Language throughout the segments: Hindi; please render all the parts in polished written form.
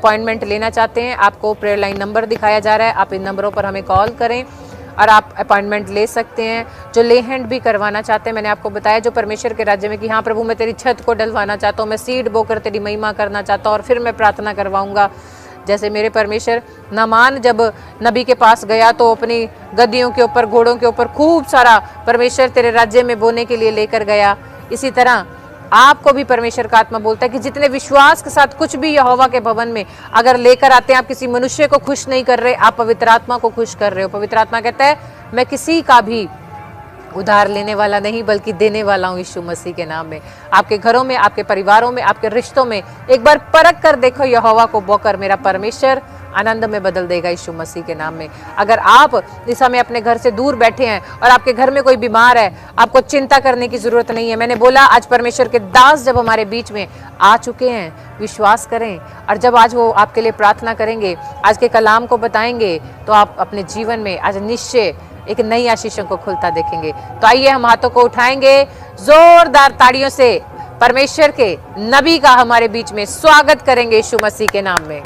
अपॉइंटमेंट लेना चाहते हैं, आपको प्रेयर लाइन नंबर दिखाया जा रहा है, आप इन नंबरों पर हमें कॉल करें और आप अपॉइंटमेंट ले सकते हैं। जो ले हैंड भी करवाना चाहते हैं, मैंने आपको बताया, जो परमेश्वर के राज्य में कि हाँ प्रभु मैं तेरी छत को डलवाना चाहता हूँ, मैं सीड बोकर तेरी महिमा करना चाहता हूँ और फिर मैं प्रार्थना करवाऊँगा। जैसे मेरे परमेश्वर नामान जब नबी के पास गया तो अपनी गद्दियों के ऊपर, घोड़ों के ऊपर खूब सारा परमेश्वर तेरे राज्य में बोने के लिए लेकर गया। इसी तरह आपको भी परमेश्वर का आत्मा बोलता है कि जितने विश्वास के साथ कुछ भी यहोवा के भवन में अगर लेकर आते हैं, आप किसी मनुष्य को खुश नहीं कर रहे, आप पवित्र आत्मा को खुश कर रहे हो। पवित्र आत्मा कहता है मैं किसी का भी उधार लेने वाला नहीं बल्कि देने वाला हूँ यीशु मसीह के नाम में। आपके घरों में, आपके परिवारों में, आपके रिश्तों में एक बार परख कर देखो यहोवा को बोकर मेरा परमेश्वर आनंद में बदल देगा यीशु मसीह के नाम में। अगर आप इस समय अपने घर से दूर बैठे हैं और आपके घर में कोई बीमार है, आपको चिंता करने की जरूरत नहीं है। मैंने बोला आज परमेश्वर के दास जब हमारे बीच में आ चुके हैं, विश्वास करें और जब आज वो आपके लिए प्रार्थना करेंगे, आज के कलाम को बताएंगे, तो आप अपने जीवन में आज निश्चय एक नई आशीषों को खुलता देखेंगे। तो आइए हम हाथों को उठाएंगे, जोरदार ताड़ियों से परमेश्वर के नबी का हमारे बीच में स्वागत करेंगे यीशु मसीह के नाम में।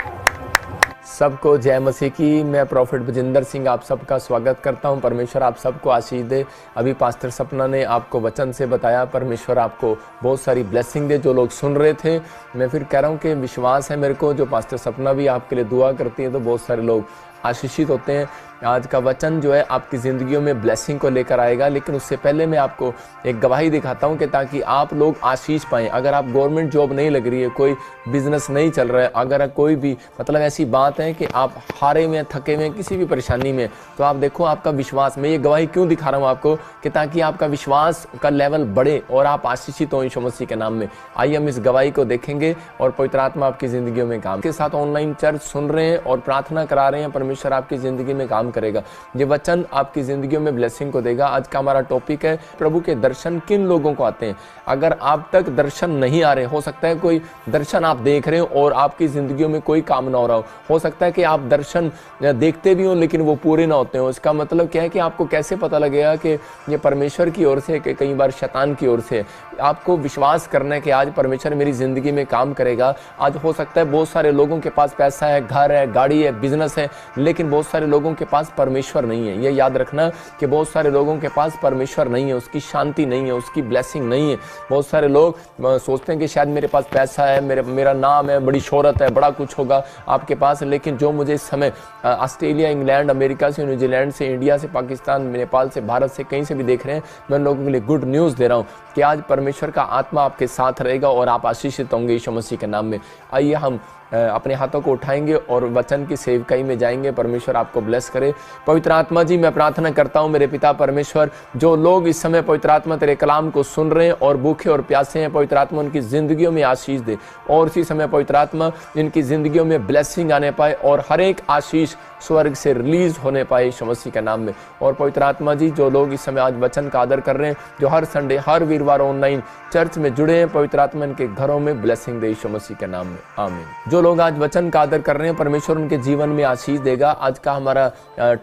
सबको जय मसीह की। मैं प्रॉफिट बजिंदर सिंह आप सबका स्वागत करता हूं। परमेश्वर आप सबको आशीष दे। अभी पास्टर सपना ने आपको वचन से बताया, परमेश्वर आपको बहुत सारी ब्लेसिंग दे। जो लोग सुन रहे थे, मैं फिर कह रहा हूं कि विश्वास है मेरे को, जो पास्टर सपना भी आपके लिए दुआ करती है तो बहुत सारे लोग आशीषित होते हैं। आज का वचन जो है आपकी ज़िंदगियों में ब्लेसिंग को लेकर आएगा, लेकिन उससे पहले मैं आपको एक गवाही दिखाता हूं कि ताकि आप लोग आशीष पाएं। अगर आप गवर्नमेंट जॉब नहीं लग रही है, कोई बिजनेस नहीं चल रहा है, अगर कोई भी मतलब ऐसी बात है कि आप हारे में, थके में, किसी भी परेशानी में, तो आप देखो आपका विश्वास, मैं ये गवाही क्यों दिखा रहा हूँ आपको कि ताकि आपका विश्वास का लेवल बढ़े और आप आशीषित हों यीशु मसीह के नाम में। आइए हम इस गवाही को देखेंगे और पवित्र आत्मा आपकी ज़िंदगियों में काम के साथ ऑनलाइन चर्च सुन रहे हैं और प्रार्थना करा रहे हैं, परमेश्वर आपकी ज़िंदगी में काम करेगा। ये वचन आपकी जिंदगियों में ब्लेसिंग को देगा। आज का हमारा टॉपिक है प्रभु के दर्शन किन लोगों को आते हैं। अगर आप तक दर्शन नहीं आ रहे, हो सकता है कोई दर्शन आप देख रहे हो और आपकी जिंदगियों में कोई काम ना हो रहा हो सकता है कि आप दर्शन देखते भी हो लेकिन वो पूरे ना होते हो। इसका मतलब क्या है कि आपको कैसे पता लगेगा कि ये परमेश्वर की ओर से कि कई बार शैतान की ओर से। आपको विश्वास करना है कि आज परमेश्वर मेरी जिंदगी में काम करेगा। आज हो सकता है बहुत सारे लोगों के पास पैसा है, घर है, गाड़ी है, बिजनेस है, लेकिन बहुत सारे लोगों के पास परमेश्वर नहीं है। ये याद रखना कि बहुत सारे लोगों के पास परमेश्वर नहीं है, उसकी शांति नहीं है, उसकी ब्लेसिंग नहीं है। बहुत सारे लोग सोचते हैं कि शायद मेरे पास पैसा है, मेरा नाम है, बड़ी शोहरत है, बड़ा कुछ होगा आपके पास, लेकिन जो मुझे इस समय ऑस्ट्रेलिया, इंग्लैंड, अमेरिका से, न्यूजीलैंड से, इंडिया से, पाकिस्तान, नेपाल से, भारत से, कहीं से भी देख रहे हैं, मैं लोगों के लिए गुड न्यूज़ दे रहा हूँ कि आज परमेश्वर का आत्मा आपके साथ रहेगा और आप आशीषित होंगे यीशु मसीह के नाम में। आइए हम अपने हाथों को उठाएंगे और वचन की सेवकाई में जाएंगे। परमेश्वर आपको ब्लेस करे। पवित्र आत्मा जी, मैं प्रार्थना करता हूं मेरे पिता परमेश्वर, जो लोग इस समय पवित्र आत्मा तेरे कलाम को सुन रहे हैं और भूखे और प्यासे हैं, पवित्र आत्मा उनकी जिंदगियों में आशीष दे और इसी समय पवित्र आत्मा इनकी जिंदगियों में ब्लेसिंग आने पाए और हर एक आशीष स्वर्ग से रिलीज होने पाए यीशु मसीह के नाम में। और पवित्र आत्मा जी, जो लोग इस समय आज वचन का आदर कर रहे हैं, जो हर संडे, हर वीरवार ऑनलाइन चर्च में जुड़े हैं, पवित्र आत्मा इनके घरों में ब्लेसिंग दे यीशु मसीह के नाम में, आमीन। जो लोग आज वचन का आदर कर रहे हैं, परमेश्वर उनके जीवन में आशीष देगा। आज का हमारा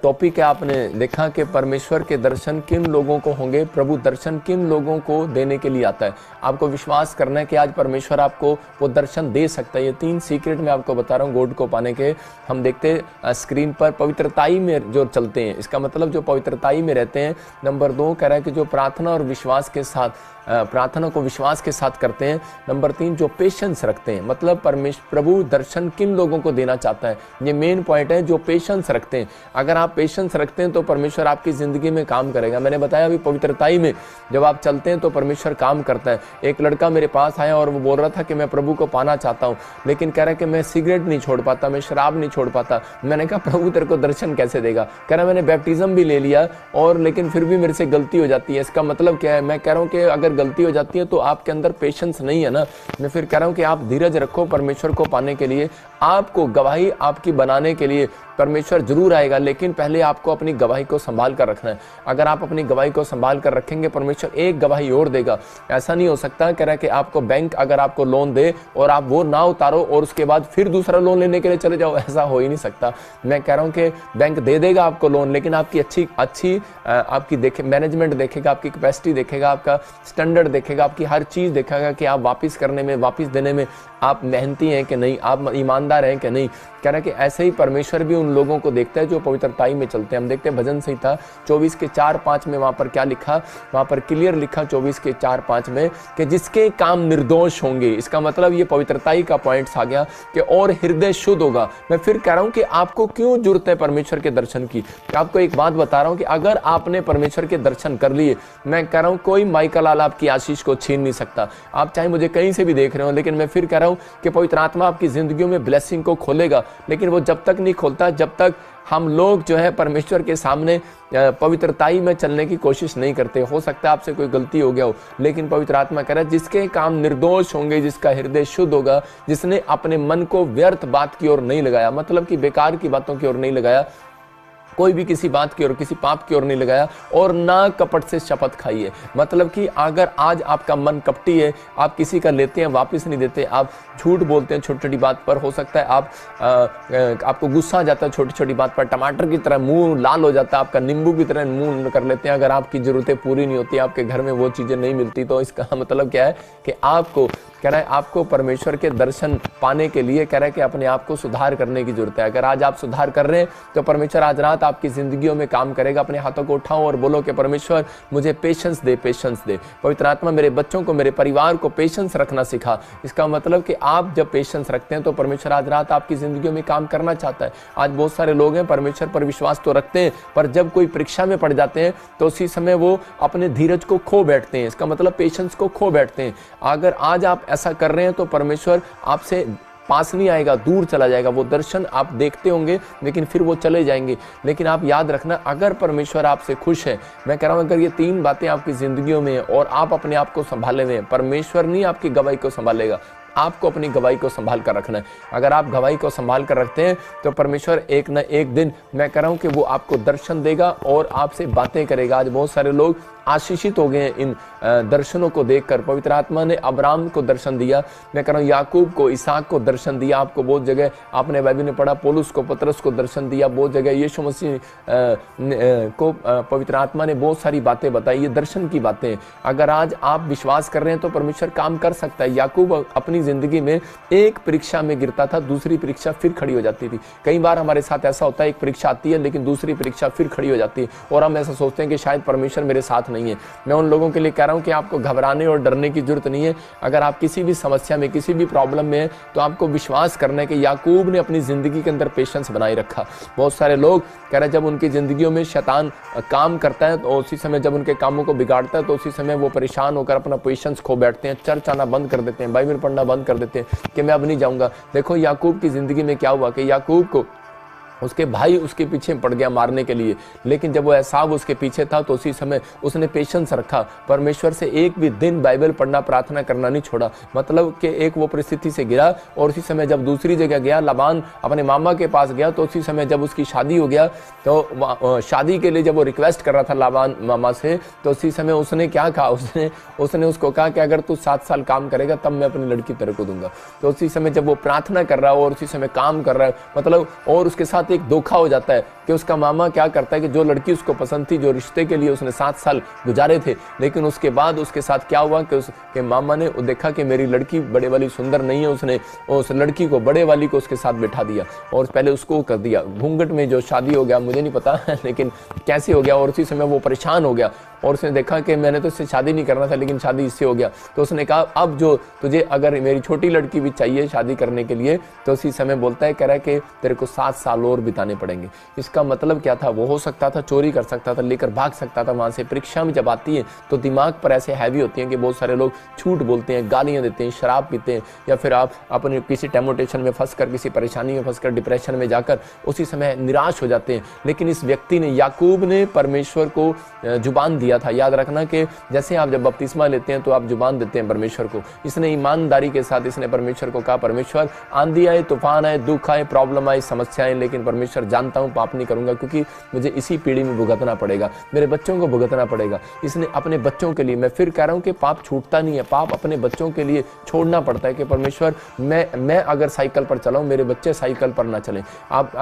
टॉपिक है, आपने देखा कि परमेश्वर के दर्शन किन लोगों को होंगे, प्रभु दर्शन किन लोगों को देने के लिए आता है। आपको विश्वास करना है कि आज परमेश्वर आपको वो दर्शन दे सकता है। ये 3 सीक्रेट मैं आपको बता रहा हूँ गॉड को पाने के। हम देखते स्क्रीन पर पवित्रताई में जो चलते हैं, इसका मतलब जो पवित्रताई में रहते हैं। नंबर 2 कह रहा है कि जो प्रार्थना और विश्वास के साथ, प्रार्थना को विश्वास के साथ करते हैं। नंबर 3 जो पेशेंस रखते हैं, मतलब प्रभु दर्शन किन लोगों को देना चाहता है। ये मेन पॉइंट है, जो पेशेंस रखते हैं। अगर आप पेशेंस रखते हैं तो परमेश्वर आपकी जिंदगी में काम करेगा। मैंने बताया अभी पवित्रताई में जब आप चलते हैं तो परमेश्वर काम करता है। एक लड़का मेरे पास आया और वो बोल रहा था कि मैं प्रभु को पाना चाहता हूँ, लेकिन कह रहा है कि मैं सिगरेट नहीं छोड़ पाता, मैं शराब नहीं छोड़ पाता। मैंने कहा प्रभु तेरे को दर्शन कैसे देगा? कह रहा मैंने बैप्टिज्म भी ले लिया और लेकिन फिर भी मेरे से गलती हो जाती है। इसका मतलब क्या है? मैं कह रहा हूँ कि अगर गलती हो जाती है तो आपके अंदर पेशेंस नहीं है ना। मैं फिर कह रहा हूँ कि आप धीरज रखो परमेश्वर को पाने के लिए। आपको गवाही आपकी बनाने के लिए परमेश्वर जरूर आएगा, लेकिन पहले आपको अपनी गवाही को संभाल कर रखना है। अगर आप अपनी गवाही को संभाल कर रखेंगे, परमेश्वर एक गवाही और देगा। ऐसा नहीं हो सकता कह रहा है कि आपको बैंक अगर आपको लोन दे और आप वो ना उतारो और उसके बाद फिर दूसरा लोन लेने के लिए चले जाओ, ऐसा हो ही नहीं सकता। मैं कह रहा हूँ कि बैंक दे देगा आपको लोन, लेकिन आपकी अच्छी आपकी मैनेजमेंट देखेगा, आपकी कैपेसिटी देखेगा, आपका स्टैंडर्ड देखेगा, आपकी हर चीज देखेगा कि आप वापिस करने में, वापिस देने में आप मेहनती हैं कि नहीं, आप ईमानदार हैं कि नहीं। कह रहा है कि ऐसे ही परमेश्वर भी उन लोगों को देखता है जो पवित्रताई में चलते हैं। हम देखते हैं भजन संहिता 24 के 4-5 में वहाँ पर क्या लिखा, वहाँ पर क्लियर लिखा 24 के 4-5 में कि जिसके काम निर्दोष होंगे। इसका मतलब ये पवित्रताई का पॉइंट्स आ गया कि और हृदय शुद्ध होगा। मैं फिर कह रहा हूँ कि आपको क्यों जरूरत है परमेश्वर के दर्शन की। आपको एक बात बता रहा हूँ कि अगर आपने परमेश्वर के दर्शन कर लिए, मैं कह रहा हूँ कोई माइकल लाल आपकी आशीष को छीन नहीं सकता। आप चाहे मुझे कहीं से भी देख रहे हो, लेकिन मैं फिर कह रहा हूँ कि पवित्र आत्मा आपकी जिंदगियों में ब्लेसिंग को खोलेगा, लेकिन वो जब तक नहीं खोलता जब तक हम लोग जो है परमेश्वर के सामने पवित्रताई में चलने की कोशिश नहीं करते। हो सकता है आपसे कोई गलती हो गया हो, लेकिन पवित्र आत्मा कह रहा है जिसके काम निर्दोष होंगे, जिसका हृदय शुद्ध होगा, जिसने अपने मन को व्यर्थ बात की ओर नहीं लगाया, मतलब कि बेकार की बातों की ओर नहीं लगाया, कोई भी किसी बात की ओर, किसी पाप की ओर नहीं लगाया, और ना कपट से शपथ खाई है। मतलब कि अगर आज आपका मन कपटी है, आप किसी का लेते हैं वापस नहीं देते, आप झूठ बोलते हैं छोटी छोटी बात पर, हो सकता है आपको गुस्सा आ जाता है छोटी छोटी बात पर, टमाटर की तरह मुंह लाल हो जाता है, आपका नींबू की तरह मुंह कर लेते हैं। अगर आपकी जरूरतें पूरी नहीं होती, आपके घर में वो चीज़ें नहीं मिलती, तो इसका मतलब क्या है कि आपको कह रहा है आपको परमेश्वर के दर्शन पाने के लिए कह रहा है कि अपने आप को सुधार करने की जरूरत है। अगर आज आप सुधार कर रहे हैं तो परमेश्वर आज रात आपकी जिंदगियों में काम करेगा। अपने हाथों को उठाओ और बोलो कि परमेश्वर मुझे पेशेंस दे, पेशेंस दे। पवित्र आत्मा मेरे बच्चों को, मेरे परिवार को पेशेंस रखना सिखा। इसका मतलब कि आप जब पेशेंस रखते हैं तो परमेश्वर आज रात आपकी जिंदगियों में काम करना चाहता है। आज बहुत सारे लोग हैं परमेश्वर पर विश्वास तो रखते हैं, पर जब कोई परीक्षा में पड़ जाते हैं तो उसी समय वो अपने धीरज को खो बैठते हैं। इसका मतलब पेशेंस को खो बैठते हैं। अगर आज आप ऐसा कर रहे हैं तो परमेश्वर आपसे पास नहीं आएगा, दूर चला जाएगा। वो दर्शन आप देखते होंगे लेकिन फिर वो चले जाएंगे। लेकिन आप याद रखना, अगर परमेश्वर आपसे खुश है, मैं कह रहा हूं अगर ये 3 बातें आपकी जिंदगियों में और आप अपने आप को संभाले हुए हैं, परमेश्वर नहीं आपकी गवाही को संभालेगा, आपको अपनी गवाही को संभाल कर रखना है। अगर आप गवाही को संभाल कर रखते हैं तो परमेश्वर एक न एक दिन, मैं कह रहा हूं कि वो आपको दर्शन देगा और आपसे बातें करेगा। आज बहुत सारे लोग आशीषित हो गए हैं इन दर्शनों को देखकर। पवित्र आत्मा ने अब्राहम को दर्शन दिया, मैं कह रहा हूँ याकूब को, इसहाक को दर्शन दिया। आपको बहुत जगह आपने बाइबल में पढ़ा, पौलुस को, पतरस को दर्शन दिया। बहुत जगह यीशु मसीह को पवित्र आत्मा ने बहुत सारी बातें बताई। ये दर्शन की बातें हैं। अगर आज आप विश्वास कर रहे हैं तो परमेश्वर काम कर सकता है। याकूब अपनी जिंदगी में एक परीक्षा में गिरता था, दूसरी परीक्षा फिर खड़ी हो जाती थी। कई बार हमारे साथ ऐसा होता है, एक परीक्षा आती है लेकिन दूसरी परीक्षा फिर खड़ी हो जाती है और हम ऐसा सोचते हैं कि शायद परमेश्वर मेरे साथ नहीं है। मैं उन लोगों के लिए कह रहा हूं कि आपको घबराने और डरने की जरूरत नहीं है। अगर आप किसी भी समस्या में, किसी भी प्रॉब्लम में हैं तो आपको विश्वास करना है कि याकूब ने अपनी जिंदगी के अंदर पेशेंस बनाए रखा। बहुत सारे लोग कह रहे हैं जब उनकी जिंदगियों में शैतान काम करता है तो उसी समय, जब उनके कामों को बिगाड़ता है तो उसी समय वो परेशान होकर अपना पेशेंस खो बैठते हैं, चर्च आना बंद कर देते हैं, बाइबल पढ़ना बंद कर देते हैं कि मैं अब नहीं जाऊंगा। देखो याकूब की जिंदगी में क्या हुआ कि याकूब को उसके भाई उसके पीछे पड़ गया मारने के लिए, लेकिन जब वो एसाव उसके पीछे था तो उसी समय उसने पेशेंस रखा। परमेश्वर से एक भी दिन बाइबल पढ़ना, प्रार्थना करना नहीं छोड़ा। मतलब कि एक वो परिस्थिति से गिरा और उसी समय जब दूसरी जगह गया, लाबान अपने मामा के पास गया, तो उसी समय जब उसकी शादी हो गया तो शादी के लिए जब वो रिक्वेस्ट कर रहा था लाबान मामा से, तो उसी समय उसने क्या कहा, उसने उसको कहा कि अगर तू 7 साल काम करेगा तब मैं अपनी लड़की तेरे को दूंगा। तो उसी समय जब वो प्रार्थना कर रहा है और उसी समय काम कर रहा है, मतलब और उसके साथ एक धोखा हो जाता है कि उसका मामा क्या करता है कि जो लड़की उसको पसंद थी, जो रिश्ते के लिए उसने 7 साल गुजारे थे, लेकिन उसके बाद उसके साथ क्या हुआ कि उसके मामा ने देखा कि मेरी लड़की बड़े वाली सुंदर नहीं है, उसने उस लड़की को, बड़े वाली को उसके साथ बैठा दिया और पहले उसको कर दिया। घूंघट में जो शादी हो गया मुझे नहीं पता लेकिन कैसे हो गया, और उसी समय वो परेशान हो गया और उसने देखा कि मैंने तो इससे शादी नहीं करना था लेकिन शादी इससे हो गया। तो उसने कहा अब जो तुझे अगर मेरी छोटी लड़की भी चाहिए शादी करने के लिए, तो उसी समय बोलता है, कह रहा है कि तेरे को 7 साल और बिताने पड़ेंगे। इसका मतलब क्या था, वो हो सकता था चोरी कर सकता था, लेकर भाग सकता था वहां से। परीक्षा में जब आती है तो दिमाग पर ऐसे हैवी होती है कि बहुत सारे लोग झूठ बोलते हैं, गालियां देते हैं, शराब पीते हैं, या फिर आप अपने किसी टेम्पटेशन में फंसकर, किसी परेशानी में फंसकर, डिप्रेशन में जाकर उसी समय निराश हो जाते हैं। लेकिन इस व्यक्ति ने, याकूब ने परमेश्वर को जुबान दिया था। याद रखना कि जैसे आप जब बपतिस्मा लेते हैं तो आप जुबान देते हैं परमेश्वर को। इसने ईमानदारी के साथ इसने परमेश्वर को कहा, परमेश्वर आंधी आए, तूफान आए, दुख आए, प्रॉब्लम आए, समस्याएं, लेकिन परमेश्वर जानता हूँ पाप नहीं करूंगा, क्योंकि मुझे इसी पीढ़ी में भुगतना पड़ेगा, मेरे बच्चों को भुगतना पड़ेगा। इसने अपने बच्चों के लिए, मैं फिर कह रहा हूँ कि पाप छूटता नहीं है, पाप अपने बच्चों के लिए छोड़ना पड़ता है कि परमेश्वर मैं अगर साइकिल पर चलाऊं, मेरे बच्चे साइकिल पर ना चलें।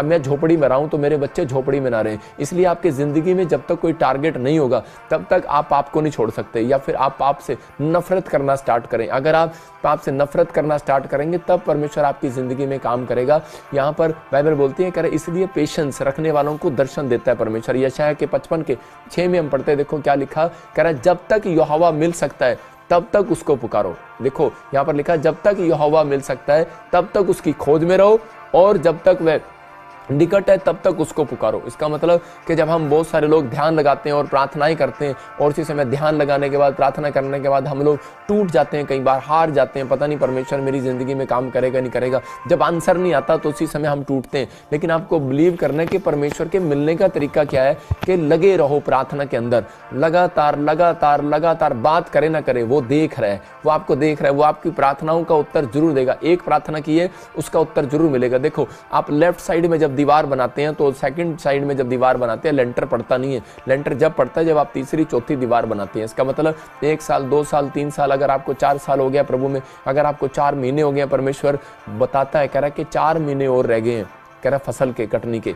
मैं झोपड़ी में रहा हूं तो मेरे बच्चे झोपड़ी में ना रहें। इसलिए आपकी जिंदगी में जब तक कोई टारगेट नहीं होगा तब तक आप पाप को नहीं छोड़ सकते, या फिर आप पाप से नफरत करना स्टार्ट करें। अगर आप पाप से नफरत करना स्टार्ट करेंगे तब परमेश्वर आपकी जिंदगी में काम करेगा। यहाँ पर बाइबल बोलती है, कह रहे इसलिए पेशेंस रखने वालों को दर्शन देता है परमेश्वर। यशायाह के 55:6 में हम पढ़ते हैं, देखो क्या लिखा, कह रहा जब तक यहोवा मिल सकता है तब तक उसको पुकारो। देखो यहाँ पर लिखा, जब तक यहोवा मिल सकता है तब तक उसकी खोज में रहो, और जब तक वह निकट है तब तक उसको पुकारो। इसका मतलब कि जब हम बहुत सारे लोग ध्यान लगाते हैं और प्रार्थनाएं करते हैं, और उसी समय ध्यान लगाने के बाद, प्रार्थना करने के बाद हम लोग टूट जाते हैं, कई बार हार जाते हैं, पता नहीं परमेश्वर मेरी जिंदगी में काम करेगा नहीं करेगा। जब आंसर नहीं आता तो उसी समय हम टूटते हैं। लेकिन आपको बिलीव करना है कि परमेश्वर के मिलने का तरीका क्या है, कि लगे रहो प्रार्थना के अंदर, लगातार लगातार लगातार, बात करे ना करे वो देख रहा है, वो आपको देख रहा है, वो आपकी प्रार्थनाओं का उत्तर जरूर देगा। एक प्रार्थना की है उसका उत्तर जरूर मिलेगा। देखो आप लेफ्ट साइड में जब दीवार बनाते हैं तो सेकंड साइड में जब दीवार बनाते हैं लेंटर पड़ता नहीं है। लेंटर जब पड़ता है जब आप तीसरी चौथी दीवार बनाते हैं। इसका मतलब 1 साल 2 साल 3 साल, अगर आपको 4 साल हो गया प्रभु में, अगर आपको 4 महीने हो गए, परमेश्वर बताता है, कह रहा है कि 4 महीने और रह गए हैं, कह रहा फसल के कटनी के।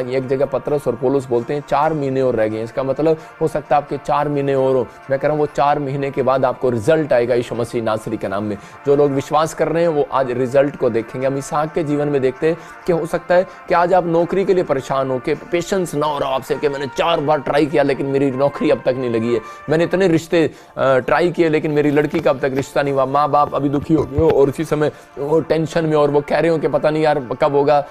एक जगह पतरस और पौलुस बोलते हैं 4 महीने और रह गए हैं। इसका मतलब हो सकता है आपके 4 महीने और हो। मैं कह रहा हूँ वो 4 महीने के बाद आपको रिजल्ट आएगा यीशु मसीह नासरी के नाम में। जो लोग विश्वास कर रहे हैं वो आज रिजल्ट को देखेंगे। हम इसहाक के जीवन में देखते हैं कि हो सकता है कि आज आप नौकरी के लिए परेशान हो, कि पेशेंस ना हो रहा आपसे, कि मैंने 4 बार ट्राई किया लेकिन मेरी नौकरी अब तक नहीं लगी है, मैंने इतने रिश्ते ट्राई किए लेकिन मेरी लड़की का अब तक रिश्ता नहीं हुआ, माँ बाप अभी दुखी हो गए हो, और उसी समय वो टेंशन में, और वो कह रहे हो कि पता नहीं यार कब होगा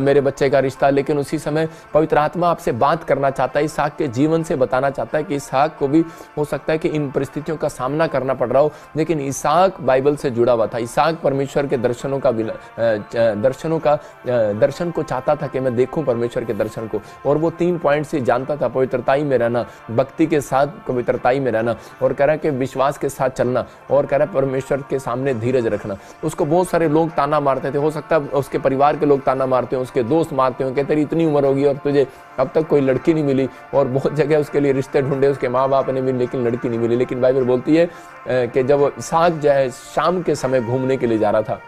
मेरे बच्चे का रिश्ता। लेकिन उसी समय पवित्र आत्मा आपसे बात करना चाहता है, इसहाक के जीवन से बताना चाहता है कि इसहाक को भी हो सकता है कि इन परिस्थितियों का सामना करना पड़ रहा हो, लेकिन इसहाक बाइबल से जुड़ा हुआ था। इसहाक परमेश्वर के दर्शन को चाहता था कि मैं देखूं परमेश्वर के दर्शन को, और वो 3 पॉइंट से जानता था, पवित्रताई में रहना, भक्ति के साथ पवित्रताई में रहना, और कह रहा है कि विश्वास के साथ चलना, और कह रहा है परमेश्वर के सामने धीरज रखना। उसको बहुत सारे लोग ताना मारते थे, हो सकता है उसके परिवार के लोग ताना मारते हो, उसके दोस्त मारते हो कि तेरी इतनी उम्र होगी और तुझे अब तक कोई लड़की नहीं मिली, और बहुत जगह उसके लिए रिश्ते ढूंढे उसके माँ बाप ने भी, लेकिन लड़की नहीं मिली। लेकिन बाइबल बोलती है कि जब इसहाक जो है शाम के समय घूमने के लिए जा रहा था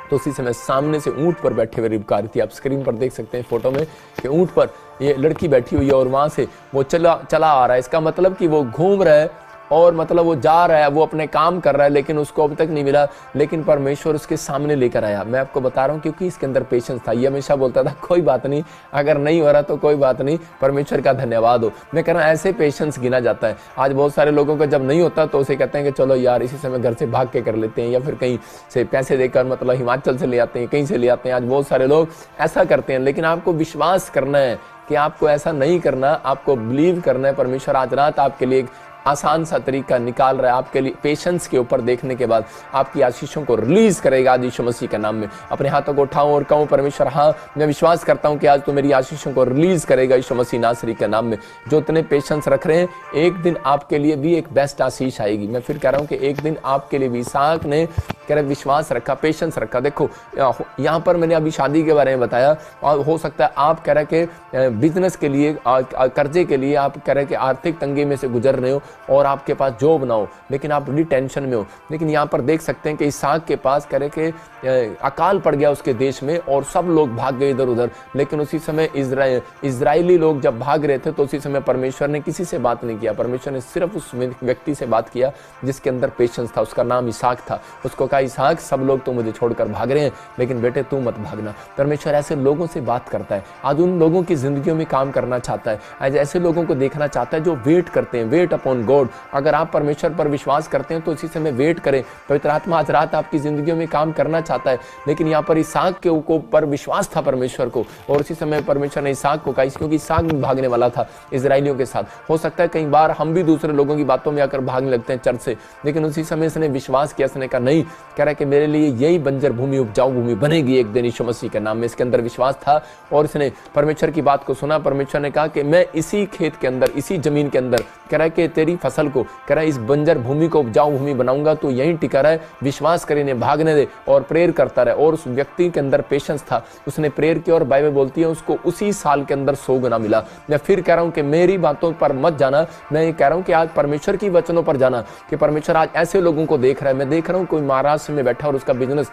तो उसी समय सामने से ऊंट पर बैठे हुए रिबका रही थी। आप स्क्रीन पर देख सकते हैं फोटो में कि ऊंट पर ये लड़की बैठी हुई है और वहां से वो चला आ रहा है। इसका मतलब कि वो घूम रहा है, और मतलब वो जा रहा है, वो अपने काम कर रहा है, लेकिन उसको अब तक नहीं मिला, लेकिन परमेश्वर उसके सामने लेकर आया। मैं आपको बता रहा हूँ क्योंकि इसके अंदर पेशेंस था। ये हमेशा बोलता था कोई बात नहीं, अगर नहीं हो रहा तो कोई बात नहीं, परमेश्वर का धन्यवाद हो। मैं कह रहा हूँ ऐसे पेशेंस गिना जाता है। आज बहुत सारे लोगों का जब नहीं होता तो उसे कहते हैं कि चलो यार इसी समय घर से भाग के कर लेते हैं, या फिर कहीं से पैसे देकर मतलब हिमाचल से ले आते हैं, कहीं से ले आते हैं। आज बहुत सारे लोग ऐसा करते हैं, लेकिन आपको विश्वास करना है कि आपको ऐसा नहीं करना, आपको बिलीव करना है। परमेश्वर आज रात आपके लिए एक आसान सा तरीका निकाल रहा है, आपके लिए पेशेंस के ऊपर देखने के बाद आपकी आशीषों को रिलीज करेगा आज यीशु मसीह के नाम में। अपने हाथों को उठाऊं और कहूं परमेश्वर हाँ मैं विश्वास करता हूं कि आज तो मेरी आशीषों को रिलीज करेगा यीशु मसीह नासरी के नाम में। जो इतने पेशेंस रख रहे हैं, एक दिन आपके लिए भी एक बेस्ट आशीष आएगी। मैं फिर कह रहा हूं कि एक दिन आपके लिए भी। इसहाक ने कह रहे विश्वास रखा, पेशेंस रखा। देखो यहाँ पर मैंने अभी शादी के बारे में बताया, और हो सकता है आप कह रहे कि बिजनेस के लिए, कर्जे के लिए आप कह रहे कि आर्थिक तंगी में से गुजर रहे हो और आपके पास जॉब ना हो, लेकिन आप बड़ी टेंशन में हो। लेकिन यहाँ पर देख सकते हैं कि इसहाक के पास कह रहे कि अकाल पड़ गया उसके देश में और सब लोग भाग गए इधर उधर। लेकिन उसी समय इजरायली लोग जब भाग रहे थे तो उसी समय परमेश्वर ने किसी से बात नहीं किया। परमेश्वर ने सिर्फ उस व्यक्ति से बात किया जिसके अंदर पेशेंस था। उसका नाम इसहाक था। उसको कहा इसहाक सब लोग तो मुझे छोड़कर भाग रहे हैं, लेकिन बेटे तू मत भागना। परमेश्वर ऐसे लोगों से बात करता है, आज उन लोगों की जिंदगियों में काम करना चाहता है। आज ऐसे लोगों को देखना चाहता है जो वेट करते हैं, वेट अपॉन गॉड। अगर आप परमेश्वर पर विश्वास करते हैं तो इसी समय वेट करें। पवित्र आत्मा आज रात आपकी जिंदगियों में काम करना चाहता है। लेकिन यहाँ पर इसहाक के ऊपर विश्वास था परमेश्वर को, और उसी समय परमेश्वर ने इसहाक को कहा, क्योंकि इसहाक भी भागने वाला था इजरायलियों के साथ। हो सकता है कई बार हम भी दूसरे लोगों की बातों में आकर भागने लगते हैं चर्च से, लेकिन उसी समय इसने विश्वास किया, इसने कहा नहीं कह रहा है कि मेरे लिए यही बंजर भूमि उपजाऊ भूमि बनेगी एक दिन यीशु मसीह के नाम में। इसके अंदर विश्वास था और इसने परमेश्वर की बात को सुना। परमेश्वर ने कहा कि मैं इसी खेत के अंदर, इसी जमीन के अंदर कह रहा है कि तेरी फसल को, कह रहा है इस बंजर भूमि को उपजाऊ भूमि बनाऊंगा, तो यहीं टिका रहे, विश्वास करें, भागने दे और प्रेयर करता रहे। और उस व्यक्ति के अंदर पेशेंस था, उसने प्रेयर किया और बाइबल बोलती है उसको उसी साल के अंदर 100 गुना मिला। मैं फिर कह रहा हूं कि मेरी बातों पर मत जाना, मैं ये कह रहा हूं कि आज परमेश्वर की वचनों पर जाना, कि परमेश्वर आज ऐसे लोगों को देख रहा है। मैं देख रहा हूं कोई महाराष्ट्र में बैठा और उसका बिजनेस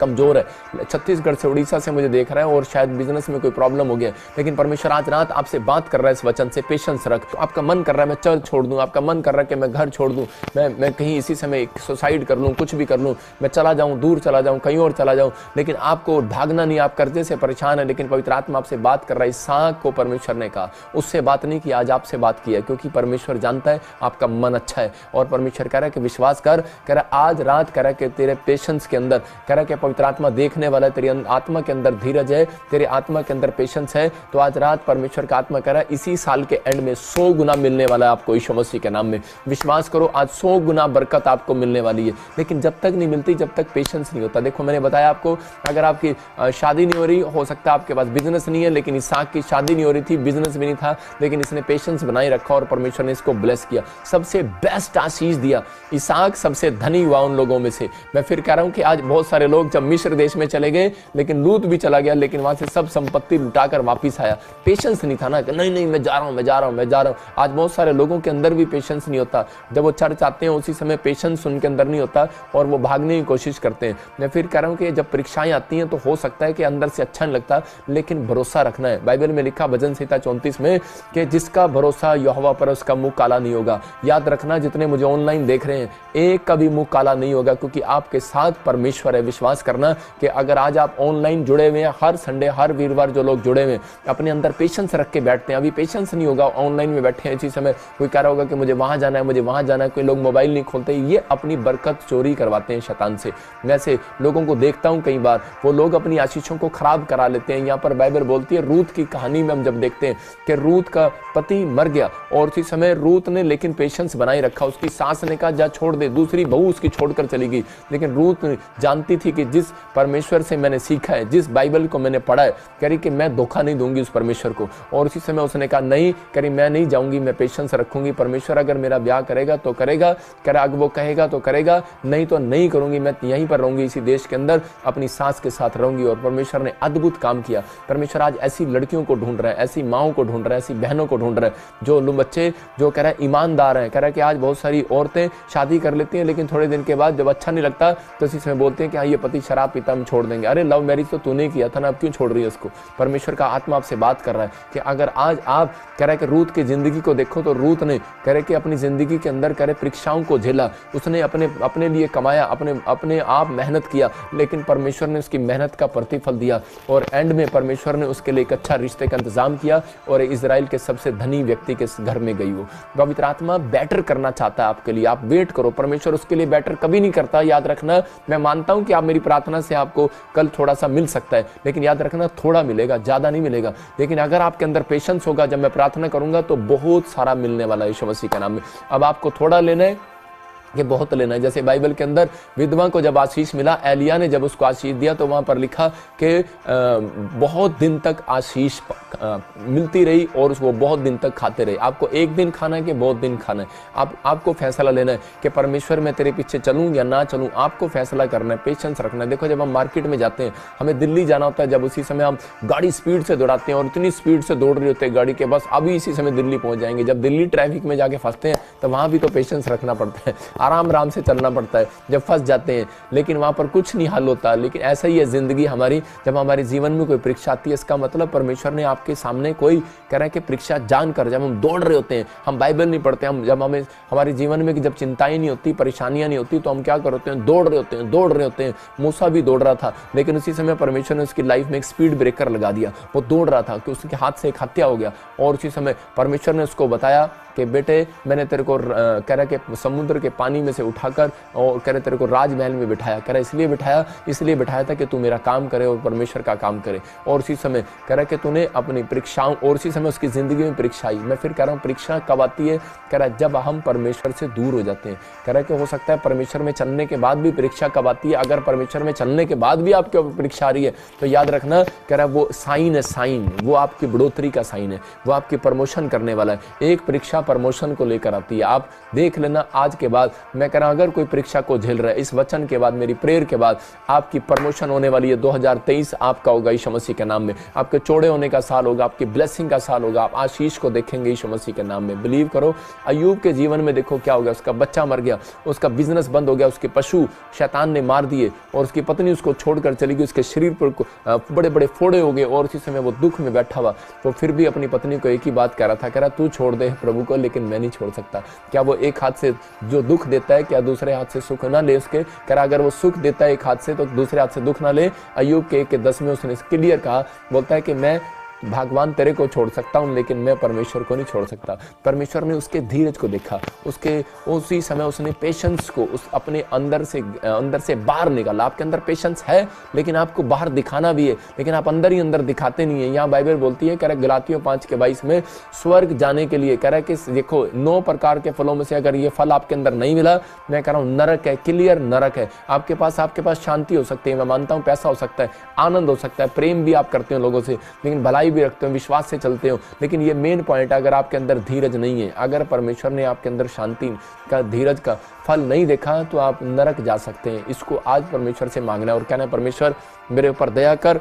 कमजोर है, छत्तीसगढ़ से, उड़ीसा से मुझे देख रहा है और शायद बिजनेस में कोई प्रॉब्लम हो गया, लेकिन परमेश्वर आज रात आपसे बात कर रहा है इस वचन से, पेशेंस रख। तो आपका मन कर रहा है मैं चर्च छोड़ दूं, आपका मन कर रहा है कि मैं घर छोड़ दूं, मैं कहीं इसी समय सुसाइड कर लूं, कुछ भी कर लूं, मैं चला जाऊं, दूर चला जाऊं, कहीं और चला जाऊं, लेकिन आपको भागना नहीं, आप कर्जे से परेशान है, लेकिन पवित्र आत्मा आपसे बात कर रहा है। इसहाक को परमेश्वर ने कहा, उससे बात नहीं की, आज आपसे बात की है, क्योंकि परमेश्वर जानता है आपका मन अच्छा है। और परमेश्वर कह रहा है कि विश्वास कर, कह रहा है आज रात, कह रहा है कि तेरे पेशेंस के अंदर, कह रहा है कि पवित्र आत्मा देखने वाला है, तेरी आत्मा के अंदर धीरज है, तेरे आत्मा के अंदर पेशेंस है। तो आज रात परमेश्वर का आत्मा कह रहा है इसी साल के एंड में 100 गुना मिलने वाला है आपको यीशु मसीह के नाम में। विश्वास करो, आज 100 गुना बरकत आपको मिलने वाली है, लेकिन जब तक नहीं मिलती, जब तक पेशेंस नहीं होता। देखो मैंने बताया आपको, अगर आपकी शादी नहीं हो रही, हो सकता है आपके पास बिजनेस नहीं है, लेकिन इसहाक की शादी नहीं हो रही थी, बिजनेस भी नहीं था, लेकिन इसने पेशेंस बनाए रखा और परमेश्वर ने इसको ब्लेस किया, सबसे बेस्ट आशीष दिया। इसहाक सबसे धनी हुआ उन लोगों में से। मैं फिर कह रहा हूं कि आज बहुत सारे लोग जब मिस्र देश में चले गए, लेकिन लूत भी चला गया, लेकिन वहां से सब संपत्ति लुटाकर वापस आया। पेशेंस नहीं था ना, कि नहीं मैं जा रहा हूं, मैं जा रहा हूं, मैं जा रहा हूं। आज बहुत सारे लोगों के अंदर भी पेशेंस नहीं होता, जब वो चर्च आते हैं उसी समय पेशेंस उनके अंदर नहीं होता और वो भागने की कोशिश करते हैं। मैं फिर कह रहा हूं कि जब परीक्षाएं आती हैं तो हो सकता है कि अंदर से अच्छा नहीं लगता, लेकिन भरोसा रखना है। बाइबल में लिखा भजन संहिता 34 में कि जिसका भरोसा यहोवा पर, उसका मुंह काला नहीं होगा। याद रखना, जितने मुझे ऑनलाइन देख रहे हैं, एक का भी मुंह काला नहीं होगा, क्योंकि आपके साथ परमेश्वर है। विश्वास करना कि अगर आज आप ऑनलाइन जुड़े हुए हैं, हर संडे, हर वीरवार जो लोग जुड़े हुए हैं, अपने अंदर पेशेंस रख के बैठते हैं। अभी पेशेंस नहीं होगा, ऑनलाइन में बैठे हैं, इसी समय कोई कह रहा होगा कि मुझे वहां जाना है, मुझे वहां जाना है, कोई लोग मोबाइल नहीं खोलते, ये अपनी बरकत चोरी करवाते हैं शैतान से। वैसे लोगों को देखता हूं कई बार, वो लोग अपनी आशीषों को खराब करा लेते हैं। यहाँ पर बाइबल बोलती है, रूत की कहानी में हम जब देखते हैं कि रूत का पति मर गया और उसी समय रूत ने लेकिन पेशेंस बनाए रखा। उसकी सास ने कहा जा छोड़ दे, दूसरी बहू उसकी छोड़कर चली गई, लेकिन रूत जानती थी कि जिस परमेश्वर से मैंने सीखा है, जिस बाइबल को मैंने पढ़ा है, कह रही कि मैं धोखा नहीं दूंगी उस परमेश्वर को। और उसी समय उसने कहा नहीं, कह रही मैं नहीं जाऊंगी, मैं पेशेंस रखूंगी, परमेश्वर अगर मेरा ब्याह करेगा तो करेगा, कह रहा अगर वो कहेगा तो करेगा, नहीं तो नहीं करूंगी, मैं यहीं पर रहूंगी, इसी देश के अंदर अपनी सास के साथ रहूंगी। और परमेश्वर ने अद्भुत काम किया। परमेश्वर आज ऐसी लड़कियों को ढूंढ रहा है, ऐसी माओं को ढूंढ रहा है, ऐसी बहनों को ढूंढ रहा है, जो बच्चे जो कह रहा है ईमानदार हैं। कह रहा है कि आज बहुत सारी औरतें शादी कर लेती हैं, लेकिन थोड़े दिन के बाद जब अच्छा नहीं लगता तो इसी समय बोलते हैं कि हाँ ये पति शराब पीता, हम छोड़ देंगे। अरे लव मैरिज तो तूने किया था ना, अब क्यों छोड़ रही है उसको? परमेश्वर का आत्मा आपसे बात कर रहा है कि अगर आज आप कह रहे कि रूत की जिंदगी को देखो, तो रूत ने कह रहे कि अपनी जिंदगी के अंदर कह रहे परीक्षाओं को झेला, उसने अपने लिए कमाया, अपने आप मेहनत किया, लेकिन परमेश्वर ने उसकी मेहनत का प्रतिफल दिया और एंड में परमेश्वर ने उसके लिए एक अच्छा रिश्ते का इंतजाम किया और इजराइल के सबसे धनी व्यक्ति के घर में गई। वो पवित्र आत्मा बेटर करना चाहता है आपके लिए, आप वेट करो, परमेश्वर उसके लिए बेटर कभी नहीं करता। याद रखना, मैं मानता हूं कि आप मेरी प्रार्थना से आपको कल थोड़ा सा मिल सकता है, लेकिन याद रखना थोड़ा मिलेगा, ज्यादा नहीं मिलेगा। लेकिन अगर आपके अंदर पेशेंस होगा, जब मैं प्रार्थना करूंगा तो बहुत सारा मिलने वाला है यीशु मसीह के नाम में। अब आपको थोड़ा लेना है ये बहुत लेना है। जैसे बाइबल के अंदर विधवा को जब आशीष मिला, एलिया ने जब उसको आशीष दिया, तो वहां पर लिखा कि बहुत दिन तक आशीष मिलती रही और वो बहुत दिन तक खाते रहे। आपको एक दिन खाना है कि बहुत दिन खाना है, आपको फैसला लेना है कि परमेश्वर मैं तेरे पीछे चलूं या ना चलूं, आपको फैसला करना है, पेशेंस रखना है। देखो जब हम मार्केट में जाते हैं, हमें दिल्ली जाना होता है, जब उसी समय हम गाड़ी स्पीड से दौड़ाते हैं और इतनी स्पीड से दौड़ रही होती है गाड़ी के, बस अभी इसी समय दिल्ली पहुंच जाएंगे। जब दिल्ली ट्रैफिक में जाके फंसते हैं तो वहां भी तो पेशेंस रखना पड़ता है, आराम से चलना पड़ता है जब फंस जाते हैं, लेकिन वहां पर कुछ नहीं हल होता। लेकिन ऐसा ही है जिंदगी हमारी, जब हमारे जीवन में कोई परीक्षा आती है, इसका मतलब परमेश्वर ने आपके सामने कोई कह रहा है कि परीक्षा जानकर, जब हम दौड़ रहे होते हैं, हम बाइबल नहीं पढ़ते, हम जब हमें हमारे जीवन में जब चिंताएं नहीं होती, परेशानियां नहीं होती, तो हम क्या करते हैं, दौड़ रहे होते हैं। मूसा भी दौड़ रहा था, लेकिन उसी समय परमेश्वर ने उसकी लाइफ में एक स्पीड ब्रेकर लगा दिया। वो दौड़ रहा था कि उसके हाथ से एक हत्या हो गया और उसी समय परमेश्वर ने उसको बताया कि बेटे मैंने तेरे को कह रहा कि समुद्र के पानी पानी में से उठाकर और कह रहे तेरे को राजमहल में बिठाया। कह रहा इसलिए बिठाया था कि तू मेरा काम करे और परमेश्वर का काम करे। और उसी समय कह रहा कि तूने अपनी परीक्षाओं, और उसी समय उसकी जिंदगी में परीक्षा आई। मैं फिर कह रहा हूँ परीक्षा कब आती है? कह रहा जब हम परमेश्वर से दूर हो जाते हैं। कह रहा कि हो सकता है परमेश्वर में चलने के बाद भी परीक्षा कब आती है? अगर परमेश्वर में चलने के बाद भी आपके ऊपर परीक्षा आ रही है तो याद रखना, कह रहा वो साइन है, साइन, वो आपकी बढ़ोतरी का साइन है, वो आपकी प्रमोशन करने वाला है। एक परीक्षा प्रमोशन को लेकर आती है। आप देख लेना आज के बाद, मैं कह रहा हूं अगर कोई परीक्षा को झेल रहा है, इस वचन के बाद, मेरी प्रेयर के बाद आपकी प्रमोशन होने वाली है। 2023 आपका होगा यीशु मसीह के नाम में। आपके चौड़े होने का साल होगा, आपकी ब्लेसिंग का साल होगा। आप आशीष को देखेंगे यीशु मसीह के नाम में। बिलीव करो। अय्यूब के जीवन में देखो क्या हो गया, उसका बच्चा मर गया, उसका बिजनेस बंद हो गया, उसके पशु शैतान ने मार दिए और उसकी पत्नी उसको छोड़कर चली गई, उसके शरीर पर बड़े बड़े फोड़े हो गए और उसी समय वो दुख में बैठा हुआ। तो फिर भी अपनी पत्नी को एक ही बात कह रहा था, कह रहा तू छोड़ दे प्रभु को, लेकिन मैं नहीं छोड़ सकता। क्या वो एक हाथ से जो दुख देता है क्या दूसरे हाथ से सुख ना ले उसके? कह रहा अगर वो सुख देता है एक हाथ से तो दूसरे हाथ से दुख ना ले। अय्यूब के 1:10 में उसने क्लियर कहा, बोलता है कि मैं भगवान तेरे को छोड़ सकता हूं लेकिन मैं परमेश्वर को नहीं छोड़ सकता। परमेश्वर ने उसके धीरज को देखा, उसके उसी समय उसने पेशेंस को उस अपने अंदर से बाहर निकाला। आपके अंदर पेशेंस है लेकिन आपको बाहर दिखाना भी है, लेकिन आप अंदर ही अंदर दिखाते नहीं है। यहाँ बाइबल बोलती है, कह रहा गलातियों 5:22 में स्वर्ग जाने के लिए कह रहा है कि देखो 9 प्रकार के फलों में से अगर ये फल आपके अंदर नहीं मिला, मैं कह रहा हूँ नरक है, क्लियर नरक है। आपके पास शांति हो सकती है, मैं मानता हूँ पैसा हो सकता है, आनंद हो सकता है, प्रेम भी आप करते हो लोगों से, लेकिन भलाई भी रखते हो, विश्वास से चलते हो, लेकिन ये मेन पॉइंट है अगर आपके अंदर धीरज नहीं है, अगर परमेश्वर ने आपके अंदर शांति का, धीरज का फल नहीं देखा तो आप नरक जा सकते हैं। इसको आज परमेश्वर से मांगना है और कहना है परमेश्वर मेरे ऊपर दया कर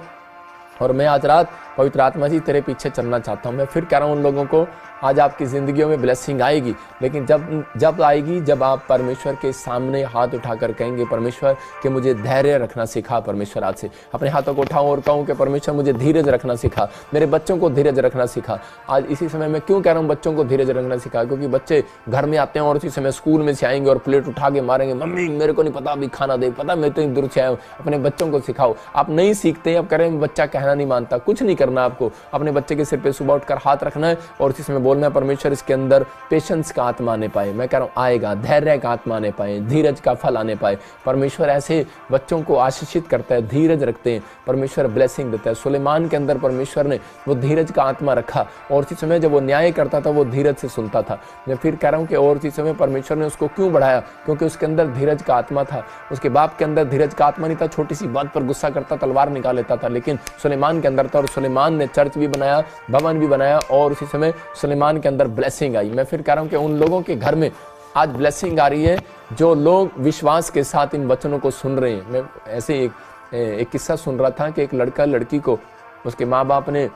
और मैं आज रात पवित्र आत्मा जी तेरे पीछे चलना चाहता हूँ। मैं फिर कह रहा हूँ उन लोगों को, आज आपकी ज़िंदगियों में ब्लेसिंग आएगी, लेकिन जब आएगी जब आप परमेश्वर के सामने हाथ उठाकर कहेंगे परमेश्वर कि मुझे धैर्य रखना सिखा। परमेश्वर आज से अपने हाथों को उठाऊं और कहूँ कि परमेश्वर मुझे धीरज रखना सिखा, मेरे बच्चों को धीरज रखना सिखा। आज इसी समय मैं क्यों कह रहा हूँ बच्चों को धीरज रखना सिखा? क्योंकि बच्चे घर में आते हैं और इसी समय स्कूल में से आएंगे और प्लेट उठा के मारेंगे, मम्मी मेरे को नहीं पता अभी खाना दे, पता मैं तो दूर से आया हूँ। अपने बच्चों को सिखाओ। आप नहीं सीखते, आप कह रहे हैं बच्चा कहना नहीं मानता, कुछ नहीं करना आपको, अपने बच्चे के सिर पे सुबह उठकर हाथ रखना है और इसी समय बोलना है परमेश्वर इसके अंदर पेशेंस का आत्मा आने पाए। मैं कह रहा हूं आएगा, धैर्य का आत्मा आने पाए, धीरज का फल आने पाए। परमेश्वर ऐसे बच्चों को आशीषित करता है, धीरज रखते हैं, परमेश्वर ब्लेसिंग देता है। सुलेमान के अंदर परमेश्वर ने वो धीरज का आत्मा रखा और इसी समय जब वो न्याय करता था वो धीरज से सुनता था। मैं फिर कह रहा हूं कि और इसी समय परमेश्वर ने उसको क्यों बढ़ाया? क्योंकि उसके अंदर धीरज का आत्मा था। उसके बाप के अंदर धीरज का आत्मा नहीं था, छोटी सी बात पर गुस्सा करता, तलवार निकाल लेता था, लेकिन सुलेमान के अंदर था और सुलेमान ने चर्च भी बनाया, भवन भी बनाया और उसी समय सुलेमान के अंदर ब्लेसिंग आई। मैं फिर कह रहा हूं कि उन लोगों के घर में आज ब्लेसिंग आ रही है जो लोग विश्वास के साथ इन वचनों को सुन रहे हैं। मैं ऐसे एक किस्सा सुन रहा था कि एक लड़का लड़की को उसके माँ बाप ने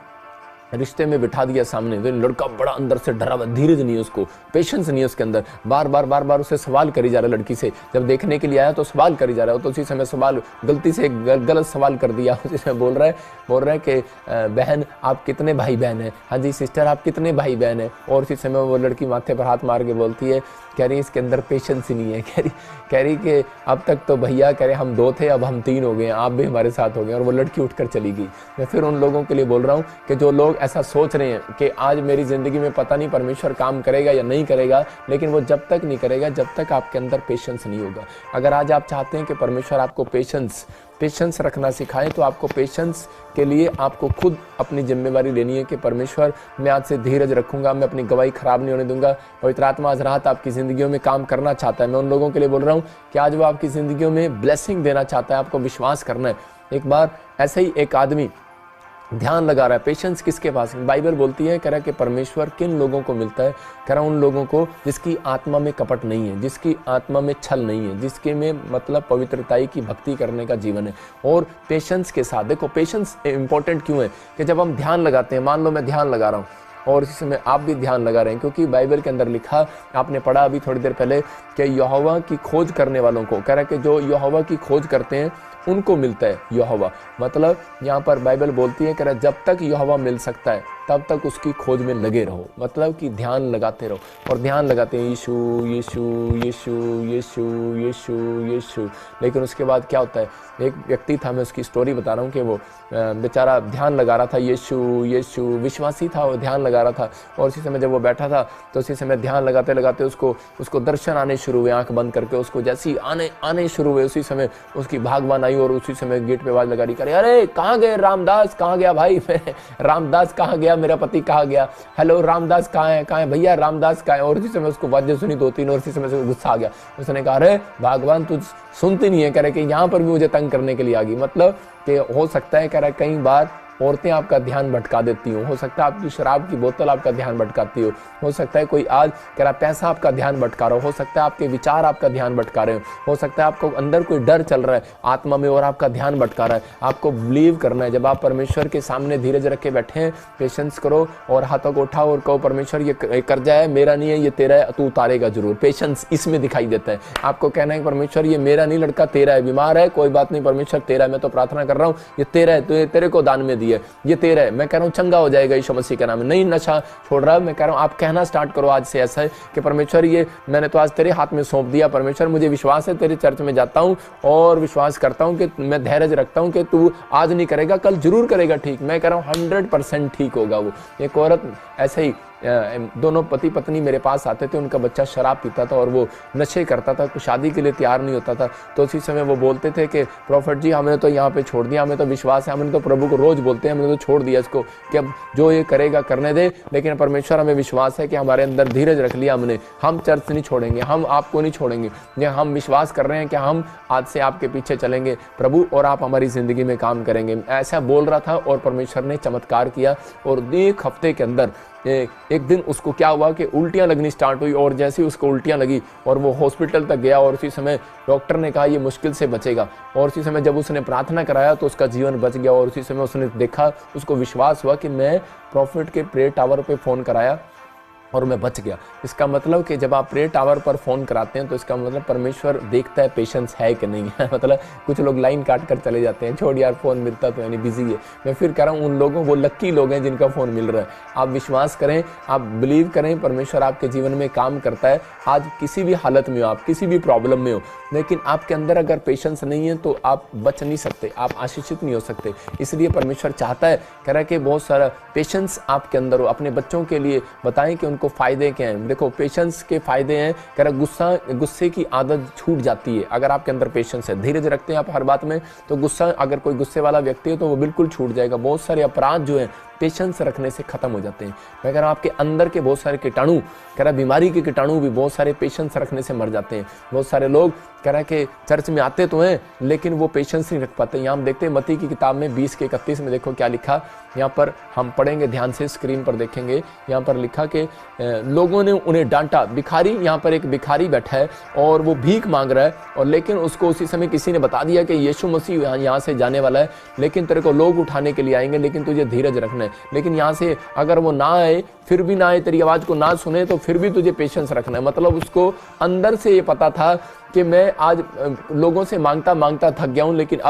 रिश्ते में बिठा दिया सामने, तो लड़का बड़ा अंदर से डरा हुआ, धीरज नहीं है उसको, पेशेंस नहीं है उसके अंदर, बार बार उसे सवाल करी जा रहा है। लड़की से जब देखने के लिए आया तो सवाल करी जा रहा है, तो उसी समय सवाल गलती से गलत सवाल कर दिया। उसी समय बोल रहा है कि बहन आप कितने भाई बहन हैं? हाँ जी सिस्टर आप कितने भाई बहन हैं? और उसी समय वो लड़की माथे पर हाथ मार के बोलती है, कह रही इसके अंदर पेशेंस ही नहीं है, कह रही कि अब तक तो भैया कह रहे हम 2 थे, अब हम 3 हो गए, आप भी हमारे साथ हो गए। और वो लड़की उठकर चली गई। मैं फिर उन लोगों के लिए बोल रहा हूँ कि जो लोग ऐसा सोच रहे हैं कि आज मेरी ज़िंदगी में पता नहीं परमेश्वर काम करेगा या नहीं करेगा, लेकिन वो जब तक नहीं करेगा जब तक आपके अंदर पेशेंस नहीं होगा। अगर आज आप चाहते हैं कि परमेश्वर आपको पेशेंस रखना सिखाए तो आपको पेशेंस के लिए आपको खुद अपनी जिम्मेवारी लेनी है कि परमेश्वर मैं आज से धीरज रखूंगा, मैं अपनी गवाही खराब नहीं होने दूंगा। पवित्र आत्मा आज रात आपकी ज़िंदगियों में काम करना चाहता है। मैं उन लोगों के लिए बोल रहा हूँ कि आज वो आपकी ज़िंदगियों में ब्लेसिंग देना चाहता है, आपको विश्वास करना है। एक बार ऐसे ही एक आदमी ध्यान लगा रहा है, पेशेंस किसके पास? बाइबल बोलती है, कह रहा है कि परमेश्वर किन लोगों को मिलता है? कह रहा उन लोगों को जिसकी आत्मा में कपट नहीं है, जिसकी आत्मा में छल नहीं है, जिसके में मतलब पवित्रताई की भक्ति करने का जीवन है और पेशेंस के साथ। देखो पेशेंस इंपॉर्टेंट क्यों है कि जब हम ध्यान लगाते हैं, मान लो मैं ध्यान लगा रहा हूँ और इसी समय आप भी ध्यान लगा रहे हैं, क्योंकि बाइबल के अंदर लिखा, आपने पढ़ा अभी थोड़ी देर पहले कि यहोवा की खोज करने वालों को, कह रहा है कि जो यहोवा की खोज करते हैं उनको मिलता है यहोवा। मतलब यहाँ पर बाइबल बोलती है, कह रहा है जब तक यहोवा मिल सकता है तब तक उसकी खोज में लगे रहो, मतलब कि ध्यान लगाते रहो। और ध्यान लगाते हैं यीशु यीशु यीशु यीशु यीशु यीशु। लेकिन उसके बाद क्या होता है, एक व्यक्ति था, मैं उसकी स्टोरी बता रहा हूँ कि वो बेचारा ध्यान लगा रहा था, यीशु यीशु, विश्वासी था, वो ध्यान लगा रहा था। और उसी समय जब वो बैठा था तो उसी समय ध्यान लगाते लगाते उसको दर्शन आने शुरू हुए, आंख बंद करके उसको जैसे ही आने शुरू हुए, उसी समय उसकी भागवान आई और उसी समय गेट पे आवाज लगा रही, करे अरे कहाँ गए रामदास, कहाँ गया भाई रामदास कहाँ गया, मेरा पति कहाँ गया, हेलो रामदास कहाँ है भैया, रामदास कहाँ है। और उसी समय उसको आवाजें सुनी 2-3 और उसी समय से गुस्सा आ गया। उसने कहा अरे भगवान तू सुनती नहीं है, कह रहे कि यहाँ पर भी मुझे तंग करने के लिए आ गई। मतलब कि हो सकता है कह रहा है कई बार औरतें आपका ध्यान भटका देती हो सकता है आपकी शराब की बोतल आपका ध्यान भटकाती हो सकता है कोई आज कह रहा पैसा आपका ध्यान भटका रहा हो सकता है आपके विचार आपका ध्यान भटका रहे हो सकता है आपको अंदर कोई डर चल रहा है आत्मा में और आपका ध्यान भटका रहा है। आपको बिलीव करना है, जब आप परमेश्वर के सामने धीरज रख के बैठे हैं, पेशेंस करो और हाथों को उठाओ और कहो परमेश्वर ये कर्जा है मेरा नहीं है, ये तेरा है, तू उतारेगा जरूर। पेशेंस इसमें दिखाई देता है। आपको कहना है परमेश्वर ये मेरा नहीं, लड़का तेरा है, बीमार है, कोई बात नहीं परमेश्वर तेरा है, मैं तो प्रार्थना कर रहा हूँ, ये तेरा है, तो तेरे को दान में दिया, ये तेरा है, मैं कह रहा हूँ चंगा हो जाएगा यीशु मसीह के नाम में। नहीं नशा छोड़ रहा है, मैं कह रहा हूँ आप कहना स्टार्ट करो आज से ऐसा है कि परमेश्वर ये मैंने तो आज तेरे हाथ में सौंप दिया, परमेश्वर मुझे विश्वास है, तेरे चर्च में जाता हूँ और विश्वास करता हूँ कि मैं धैर्य रखता हूँ कि तू आज नहीं करेगा कल जरूर करेगा ठीक। मैं कह रहा हूँ 100% ठीक होगा। वो एक औरत ऐसे ही दोनों पति पत्नी मेरे पास आते थे, उनका बच्चा शराब पीता था और वो नशे करता था, तो शादी के लिए तैयार नहीं होता था। तो उसी समय वो बोलते थे कि प्रॉफिट जी हमने तो यहाँ पे छोड़ दिया, हमें तो विश्वास है, हमने तो प्रभु को रोज बोलते हैं, हमने तो छोड़ दिया इसको कि अब जो ये करेगा करने दे, लेकिन परमेश्वर हमें विश्वास है कि हमारे अंदर धीरज रख लिया हमने, हम चर्च नहीं छोड़ेंगे, हम आपको नहीं छोड़ेंगे, हम विश्वास कर रहे हैं कि हम आज से आपके पीछे चलेंगे प्रभु और आप हमारी जिंदगी में काम करेंगे। ऐसा बोल रहा था और परमेश्वर ने चमत्कार किया और 1 हफ्ते के अंदर एक दिन उसको क्या हुआ कि उल्टियां लगनी स्टार्ट हुई और जैसे ही उसको उल्टियां लगी और वो हॉस्पिटल तक गया और उसी समय डॉक्टर ने कहा ये मुश्किल से बचेगा और उसी समय जब उसने प्रार्थना कराया तो उसका जीवन बच गया। और उसी समय उसने देखा, उसको विश्वास हुआ कि मैं प्रॉफिट के प्रेयर टावर पे फ़ोन कराया और मैं बच गया। इसका मतलब कि जब आप प्रेयर टावर पर फ़ोन कराते हैं तो इसका मतलब परमेश्वर देखता है पेशेंस है कि नहीं है। मतलब कुछ लोग लाइन काट कर चले जाते हैं, छोड़ यार फ़ोन मिलता तो यानी बिजी है। मैं फिर कह रहा हूँ उन लोगों, वो लक्की लोग हैं जिनका फ़ोन मिल रहा है। आप विश्वास करें, आप बिलीव करें, परमेश्वर आपके जीवन में काम करता है। आज किसी भी हालत में हो, आप किसी भी प्रॉब्लम में हो, लेकिन आपके अंदर अगर पेशेंस नहीं है तो आप बच नहीं सकते, आप आशीषित नहीं हो सकते। इसलिए परमेश्वर चाहता है, कह रहा है कि बहुत सारा पेशेंस आपके अंदर हो। अपने बच्चों के लिए बताएं कि उनको फ़ायदे क्या हैं। देखो पेशेंस के फ़ायदे हैं, कह रहा गुस्से की आदत छूट जाती है अगर आपके अंदर पेशेंस है। धीरज रखते हैं आप हर बात में तो गुस्सा, अगर कोई गुस्से वाला व्यक्ति है तो वो बिल्कुल छूट जाएगा। बहुत सारे अपराध जो हैं पेशेंस रखने से खत्म हो जाते हैं। मैं कह रहा हूँ आपके अंदर के बहुत सारे कीटाणु, कह रहा बीमारी के कीटाणु भी बहुत सारे पेशेंस रखने से मर जाते हैं। बहुत सारे लोग कह रहा है कि चर्च में आते तो हैं लेकिन वो पेशेंस नहीं रख पाते। यहाँ हम देखते हैं मत्ती की किताब में 20:31 में देखो क्या लिखा। यहाँ पर हम पढ़ेंगे ध्यान से, स्क्रीन पर देखेंगे। यहाँ पर लिखा कि लोगों ने उन्हें डांटा। भिखारी, यहाँ पर एक भिखारी बैठा है और वो भीख मांग रहा है और लेकिन उसको उसी समय किसी ने बता दिया कि यीशु मसीह यहाँ से जाने वाला है, लेकिन तेरे को लोग उठाने के लिए आएंगे, लेकिन तुझे धीरज रखना है। लेकिन यहाँ से अगर वो ना आए, फिर भी ना आए, तेरी आवाज को ना सुने, तो फिर भी तुझे पेशेंस रखना है। मतलब उसको अंदर से ये पता था कि मैं आज लोगों से मांगता मांगता थक गया हूँ, लेकिन